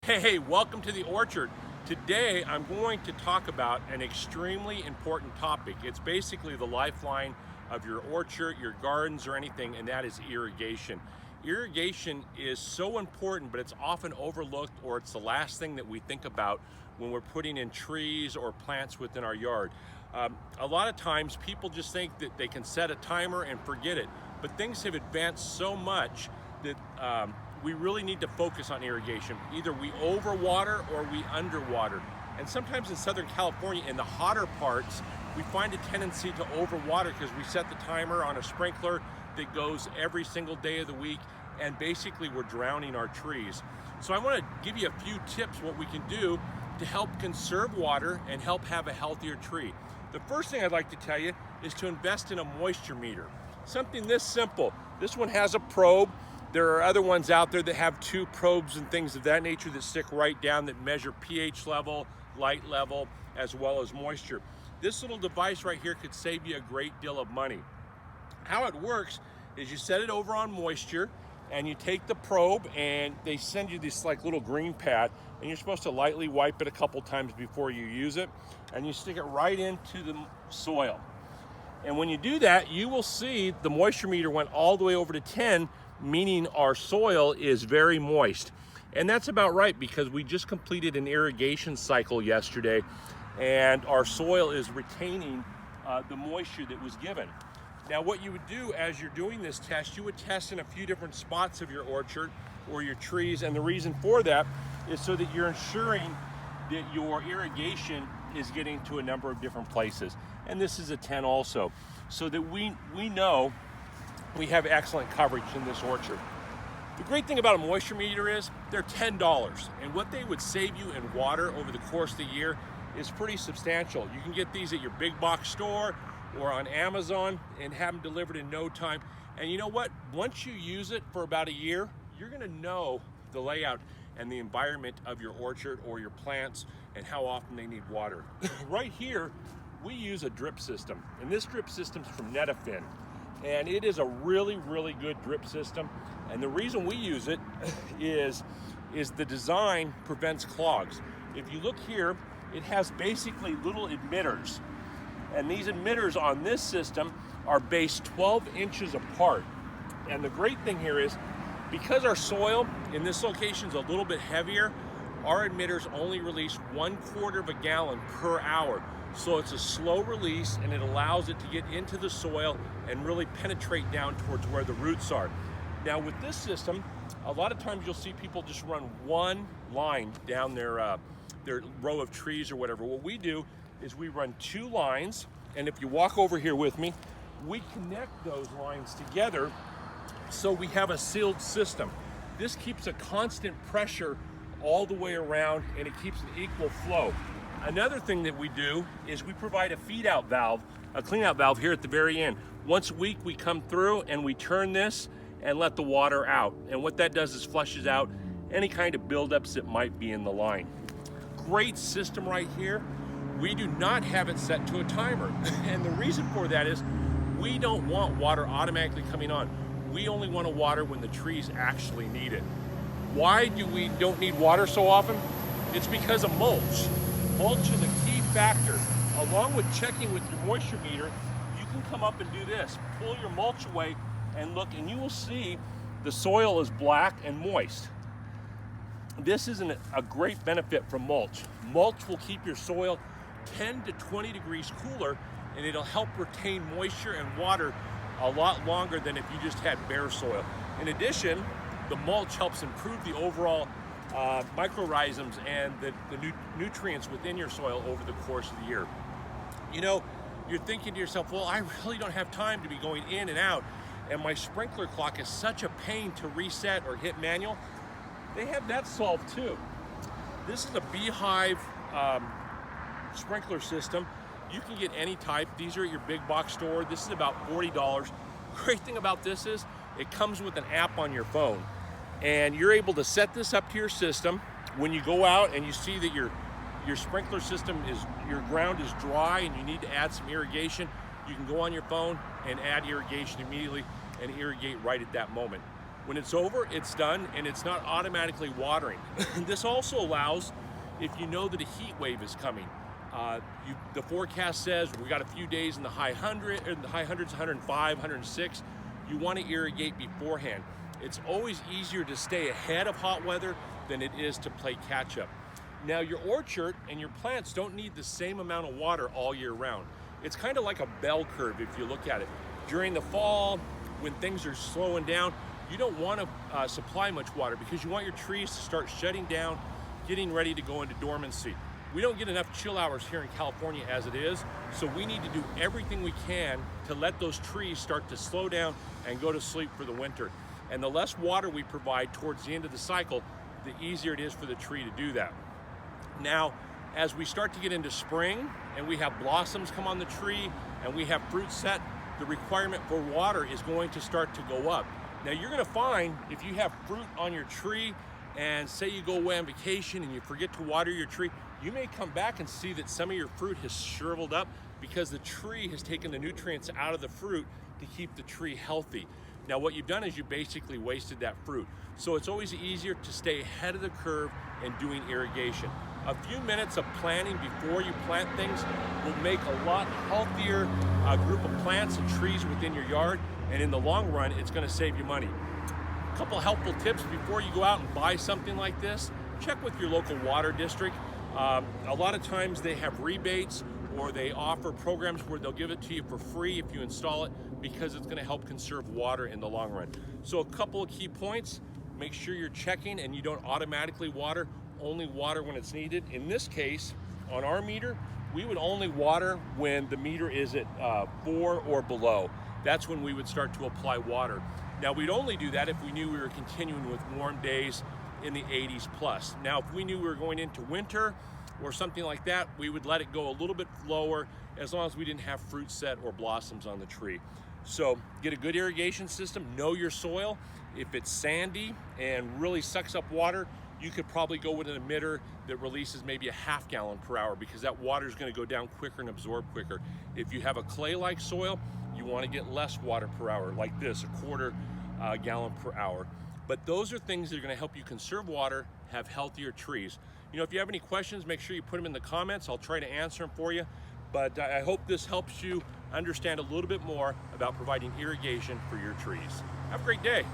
Hey, welcome to the orchard. Today I'm going to talk about an extremely important topic. It's basically the lifeline of your orchard, your gardens, or anything, and that is irrigation. Irrigation is so important, but it's often overlooked, or it's the last thing that we think about when we're putting in trees or plants within our yard. A lot of times people just think that they can set a timer and forget it, but things have advanced so much that we really need to focus on irrigation. Either we overwater or we underwater. And sometimes in Southern California, in the hotter parts, we find a tendency to overwater because we set the timer on a sprinkler that goes every single day of the week, and basically we're drowning our trees. So I want to give you a few tips what we can do to help conserve water and help have a healthier tree. The first thing I'd like to tell you is to invest in a moisture meter. Something this simple. This one has a probe. There are other ones out there that have two probes and things of that nature that stick right down that measure pH level, light level, as well as moisture. This little device right here could save you a great deal of money. How it works is you set it over on moisture and you take the probe and they send you this like little green pad, and you're supposed to lightly wipe it a couple times before you use it, and you stick it right into the soil. And when you do that, you will see the moisture meter went all the way over to 10, meaning our soil is very moist. And that's about right, because we just completed an irrigation cycle yesterday and our soil is retaining the moisture that was given. Now what you would do as you're doing this test, you would test in a few different spots of your orchard or your trees, and the reason for that is so that you're ensuring that your irrigation is getting to a number of different places. And this is a 10 also, so that we know we have excellent coverage in this orchard. The great thing about a moisture meter is they're $10, and what they would save you in water over the course of the year is pretty substantial. You can get these at your big box store or on Amazon and have them delivered in no time. And you know what? Once you use it for about a year, you're gonna know the layout and the environment of your orchard or your plants and how often they need water. Right here, we use a drip system, and this drip system's from Netafin. And it is a really, really good drip system. And the reason we use it is the design prevents clogs. If you look here, it has basically little emitters. And these emitters on this system are based 12 inches apart. And the great thing here is, because our soil in this location is a little bit heavier, our emitters only release 1/4 of a gallon per hour. So it's a slow release, and it allows it to get into the soil and really penetrate down towards where the roots are. Now with this system, a lot of times you'll see people just run one line down their row of trees or whatever. What we do is we run two lines, and if you walk over here with me, we connect those lines together so we have a sealed system. This keeps a constant pressure all the way around, and it keeps an equal flow. Another thing that we do is we provide a feed out valve, a clean out valve here at the very end. Once a week we come through and we turn this and let the water out. And what that does is flushes out any kind of buildups that might be in the line. Great system right here. We do not have it set to a timer. And the reason for that is we don't want water automatically coming on. We only want to water when the trees actually need it. Why do we don't need water so often? It's because of mulch. Mulch is a key factor. Along with checking with your moisture meter, you can come up and do this. Pull your mulch away and look, and you will see the soil is black and moist. This is a great benefit from mulch. Mulch will keep your soil 10 to 20 degrees cooler, and it'll help retain moisture and water a lot longer than if you just had bare soil. In addition, the mulch helps improve the overall microrhizums and the nutrients within your soil over the course of the year. You know, you're thinking to yourself, well, I really don't have time to be going in and out, and my sprinkler clock is such a pain to reset or hit manual. They have that solved too. This is a beehive sprinkler system. You can get any type. These are at your big box store. This is about $40. Great thing about this is it comes with an app on your phone, and you're able to set this up to your system. When you go out and you see that your sprinkler system your ground is dry and you need to add some irrigation, you can go on your phone and add irrigation immediately and irrigate right at that moment. When it's over, it's done, and it's not automatically watering. This also allows, if you know that a heat wave is coming, the forecast says we got a few days in the high hundreds, 105, 106. You want to irrigate beforehand. It's always easier to stay ahead of hot weather than it is to play catch up. Now, your orchard and your plants don't need the same amount of water all year round. It's kind of like a bell curve if you look at it. During the fall, when things are slowing down, you don't want to supply much water because you want your trees to start shutting down, getting ready to go into dormancy. We don't get enough chill hours here in California as it is, so we need to do everything we can to let those trees start to slow down and go to sleep for the winter. And the less water we provide towards the end of the cycle, the easier it is for the tree to do that. Now, as we start to get into spring and we have blossoms come on the tree and we have fruit set, the requirement for water is going to start to go up. Now, you're going to find if you have fruit on your tree and say you go away on vacation and you forget to water your tree, you may come back and see that some of your fruit has shriveled up because the tree has taken the nutrients out of the fruit to keep the tree healthy. Now, what you've done is you basically wasted that fruit. So it's always easier to stay ahead of the curve in doing irrigation. A few minutes of planting before you plant things will make a lot healthier group of plants and trees within your yard, and in the long run, it's going to save you money. A couple helpful tips before you go out and buy something like this: check with your local water district. A lot of times they have rebates or they offer programs where they'll give it to you for free if you install it, because it's going to help conserve water in the long run. So a couple of key points: make sure you're checking and you don't automatically water. Only water when it's needed. In this case, on our meter, we would only water when the meter is at 4 or below. That's when we would start to apply water. Now, we'd only do that if we knew we were continuing with warm days in the 80s plus. Now, if we knew we were going into winter or something like that, we would let it go a little bit lower as long as we didn't have fruit set or blossoms on the tree. So get a good irrigation system, know your soil. If it's sandy and really sucks up water, you could probably go with an emitter that releases maybe a ½ gallon per hour, because that water is going to go down quicker and absorb quicker. If you have a clay-like soil, you want to get less water per hour, like this, a ¼ gallon per hour. But those are things that are going to help you conserve water, have healthier trees. You know, if you have any questions, make sure you put them in the comments. I'll try to answer them for you. But I hope this helps you understand a little bit more about providing irrigation for your trees. Have a great day.